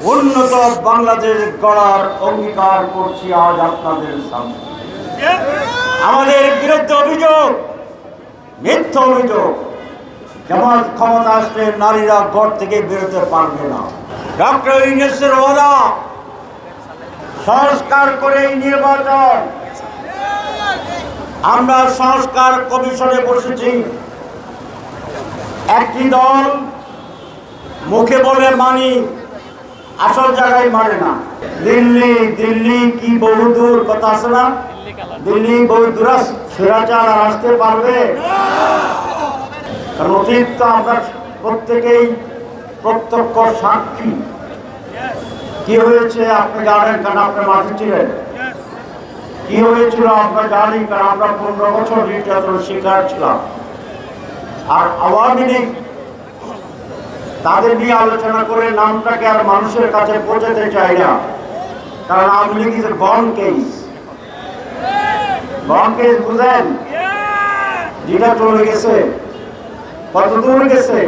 উন্নত বাংলাদেশ গড়ার অঙ্গীকার করছি আজ আপনাদের সামনে। আমাদের বিরুদ্ধে অভিযোগ, মিথ্যা অভিযোগ, জামাত ক্ষমতা আসলে নারীরা ঘর থেকে বেরোতে পারবে না। ডক্টর ইউনূসের ওয়াদা সংস্কার করেই নির্বাচন। আমরা সংস্কার কমিশনে বসেছি। একটি দল মুখে বলে মানি, আসল জায়গায় মানে না। দিল্লি দিল্লি কি বহুদূর কথা আছে না, দিল্লি বহুদূর, স্বৈরাচার আর আসতে পারবে? কারণ অতীত তো আমরা প্রত্যেকেই প্রত্যক্ষ সাক্ষী। কি হয়েছে আপনি জানেন, কারণ আপনি মাঝে ছিলেন। কি হয়েছিল আমরা জানি, কারণ আমরা 15 বছর নির্যাতনের শিকার ছিলাম। আর আওয়ামী লীগ তাদের নিয়ে আলোচনা করে নামটাকে আর মানুষের কাছে পৌঁছাতে চাই না, কারণ Awami League is gone case. Gone case বুঝেন? যেটা চলে গেছে, কত দূর গেছে?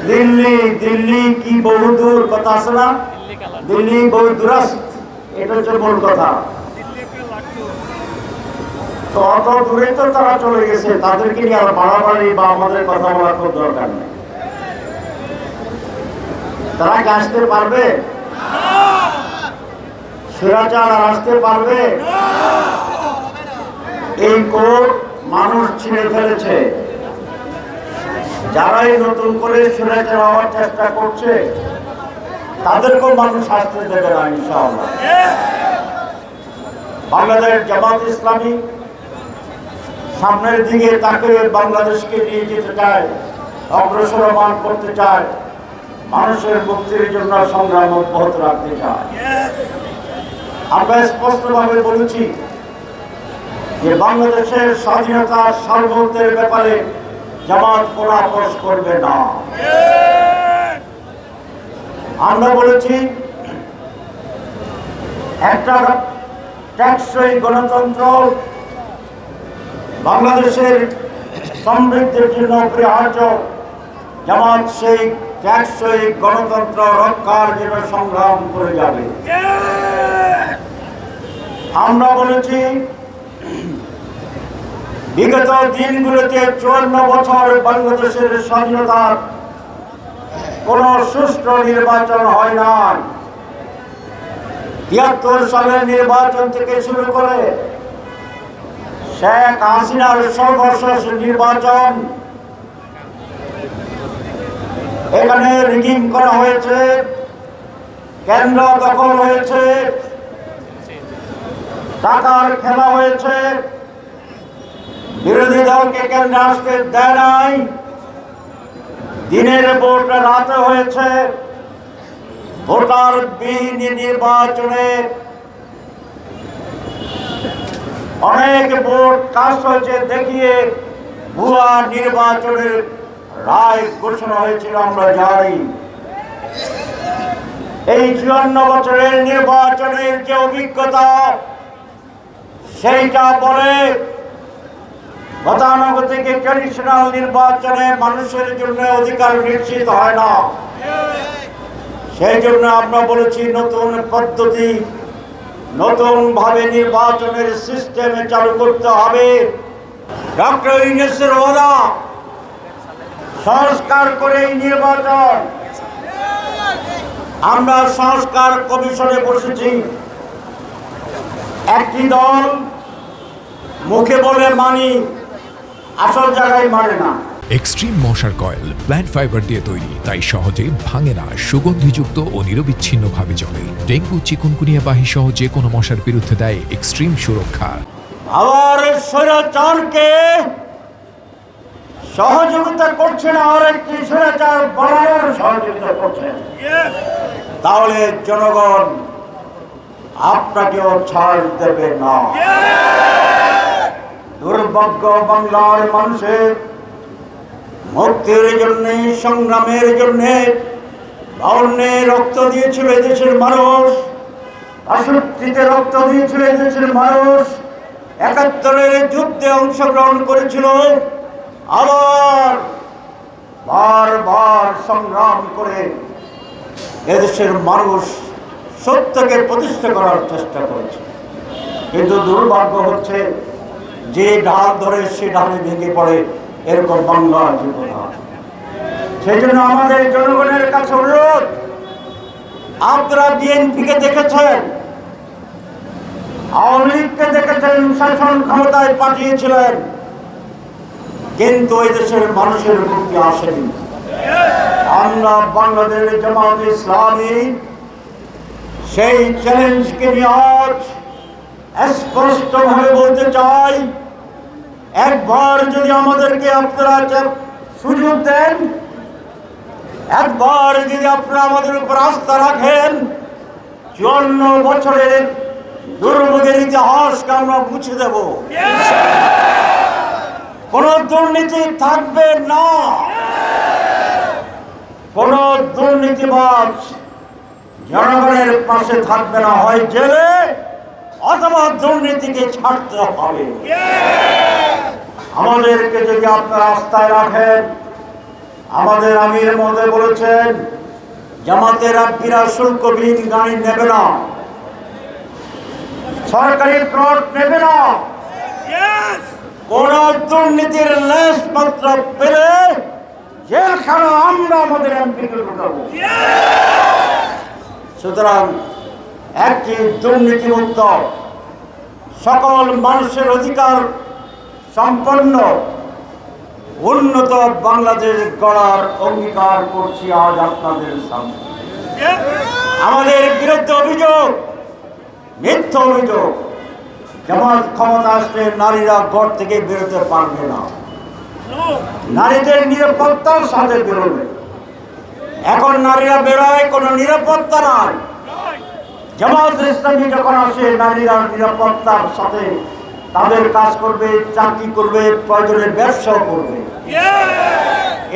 দিল্লি দিল্লি কি বহুদূর কথা আছে না, দিল্লি বহুদূর, এটা হচ্ছে মূল কথা। তো অত দূরে তো তারা চলে গেছে, তাদেরকে নিয়ে আর বাড়াবাড়ি বা আমাদের কথা বলার খুব দরকার নেই। তারা কি আসতে পারবে? স্বৈরাচার আর আসতে পারবে? এই কোড মানুষ ছিঁড়ে ফেলেছে। যারাই নতুন করে স্বৈরাচার হওয়ার চেষ্টা করছে তাদেরকেও মানুষ আসতে দেবে না ইনশাআল্লাহ। বাংলাদেশ জামাত ইসলামী সামনের দিকে তাকে বাংলাদেশকে নিয়ে যেতে চায়, অগ্রসরমান করতে চায়, মানুষের মুক্তির জন্য সংগ্রাম অব্যাহত রাখতে চায়। আমরা স্পষ্টভাবে বলেছি যে বাংলাদেশের স্বাধীনতার সার্বভৌমত্বের ব্যাপারে জামাত কোনো আপোষ করবে না। আমরা বলেছি একটা টেকসই গণতন্ত্র বাংলাদেশের সমৃদ্ধির জন্য অপরিহার্য। জামাত সেই টেকসই গণতন্ত্র রক্ষার জন্য সংগ্রাম করে যাবে। আমরা বলেছি বিগত দিনগুলোতে 54 বছর বাংলাদেশের স্বাধীনতার কোন সুষ্ঠু নির্বাচন হয় না। 73 সালের নির্বাচন থেকে শুরু করে শেখ হাসিনার সর্বশেষ নির্বাচন, এখানে রিগিং করা হয়েছে, কেন্দ্র দখল হয়েছে, টাকার খেলা হয়েছে, বিরোধী দলকে কেন্দ্রে আসতে দেয় নাই, দিনের ভোট রাতে হয়েছে, ভোটার বিহীন নির্বাচনে অনেক ভোট কাজ হয়েছে দেখিয়ে ভুয়া নির্বাচনের রায় ঘোষণা হয়েছিল আমরা জানি। এই 54 বছরের নির্বাচনের যে অভিজ্ঞতা সেইটা বলে গতানুগতিক ট্র্যাডিশনাল নির্বাচনে মানুষের জন্য অধিকার নিশ্চিত হয় না। সেই জন্য আমরা বলেছি নতুন পদ্ধতি, নতুন ভাবে নির্বাচনের সিস্টেমে চালু করতে হবে। ডক্টর ইউনূসের ওয়াদা সংস্কার করেই নির্বাচন। আমরা সংস্কার কমিশনে বসেছি। একটি দল মুখে বলে মানি, আসল জায়গায় মানে না। এক্সট্রিম মশার কয়েল প্ল্যান্ট ফাইবার দিয়ে তৈরি, তাই সহজে ভাঙে না, সুগন্ধিযুক্ত ও নিরবিচ্ছিন্নভাবে জ্বলে। ডেঙ্গু, চিকুনগুনিয়া বাহি সহ যে কোনো মশার বিরুদ্ধে দেয় এক্সট্রিম সুরক্ষা। আবার স্বৈরাচারকে সহযোগিতা করছেন, আর একটি স্বৈরাচার বাড়ানোর সহযোগিতা করছেন, তাহলে জনগণ আপনাকেও ছাড় দেবে না। দুর্ভাগ্য বাংলার মানুষের মুক্তির জন্য, সংগ্রামের জন্য লাবণ্যে রক্ত দিয়েছিল এদেশের মানুষ, ৬৮-তে রক্ত দিয়েছিল এদেশের মানুষ, ৭১-এর যুদ্ধে অংশগ্রহণ করেছিল, আবার বারবার সংগ্রাম করে এদেশের মানুষ সত্যকে প্রতিষ্ঠা করার চেষ্টা করেছে, কিন্তু দুর্ভাগ্য হচ্ছে যে ঢাল ধরে সে ঢালে ভেঙে পড়ে, এরকম বাংলা জীবনা। সেই জন্য আমাদের জনগণের কাছে অনুরোধ, আপনারা বিএনপিকে দেখেছেন, আওয়ামী লীগকে দেখেছেন, শাসন ক্ষমতায় পাঠিয়েছিলেন, কিন্তু এই দেশের মানুষের মুক্তি আসেনি। আমরা বাংলাদেশ জামাত ইসলামী সেই চ্যালেঞ্জকে নিয়ে আজ স্পষ্টভাবে বলতে চাই, একবার যদি আমাদেরকে আপনারা সুযোগ দেন, একবার যদি আপনারা আমাদের উপর আস্থা রাখেন, 54 বছরের দুর্ভোগের ইতিহাসকে আমরা মুছে দেব। কোন দুর্নীতি থাকবে না, কোন দুর্নীতিবাজ জনগণের পাশে থাকবে না, হয় জেলে অথবা দুর্নীতিকে ছাড়তে হবে। আমাদেরকে যদি আপনারা আস্থায় রাখেন, আমাদের আমির মহোদয় বলেছেন জামাতের রাব্বিরা শুল্কবিহীন গাড়ি নেবে না, সরকারি প্লট নেবে না, কোন দুর্নীতির লেশ মাত্র পেলে জেলখানা আমরা আমাদের এমপিকে ঢুকাবো। সুতরাং একটি দুর্নীতিমুক্ত, সকল মানুষের অধিকার সম্পন্ন উন্নত বাংলাদেশ গড়ার অঙ্গীকার করছি আজ আপনাদের সামনে। আমাদের বিরুদ্ধে অভিযোগ, মিথ্যা অভিযোগ, জামাত ক্ষমতা আসলে নারীরা ঘর থেকে বেরোতে পারবে না, নারীদের নিরাপত্তার সাথে বেরোবে। এখন নারীরা বেরোয়, কোনো নিরাপত্তা নাই। জামাত ইসলামী যখন আসে, নারীরা নিরাপত্তার সাথে তাদের কাজ করবে, চাকরি করবে, প্রয়োজনে ব্যবসাও করবে।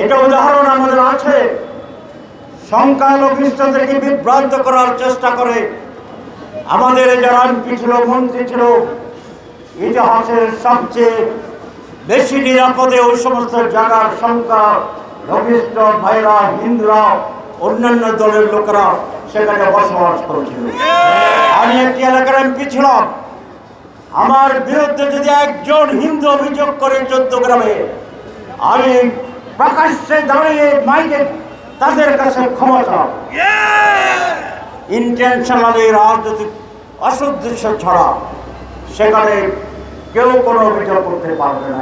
এটা উদাহরণ আমাদের আছে। সংখ্যালঘিষ্ঠদেরকে বিভ্রান্ত করার চেষ্টা করে আমাদের যারা এমপি ছিল, মন্ত্রী ছিল, ইতিহাসের সবচেয়ে বেশি নিরাপদে ওই সমস্ত জায়গার সংখ্যালঘিষ্ঠ ভাইরা, হিন্দুরা, অন্যান্য দলের লোকেরা সেখানে বসবাস করেছিল। আমি একটি এলাকার এমপি ছিলাম, আমার বিরুদ্ধে যদি একজন হিন্দু অভিযোগ করে 14 গ্রামে, আমি প্রকাশ্যে দাঁড়িয়ে মাইকে তাদের কাছে ক্ষমা চাই। ইন্টেনশনালি রাজনৈতিক অসুদ্দেশ্য ছাড়া সেখানে কেউ কোনো অভিযোগ করতে পারবে না।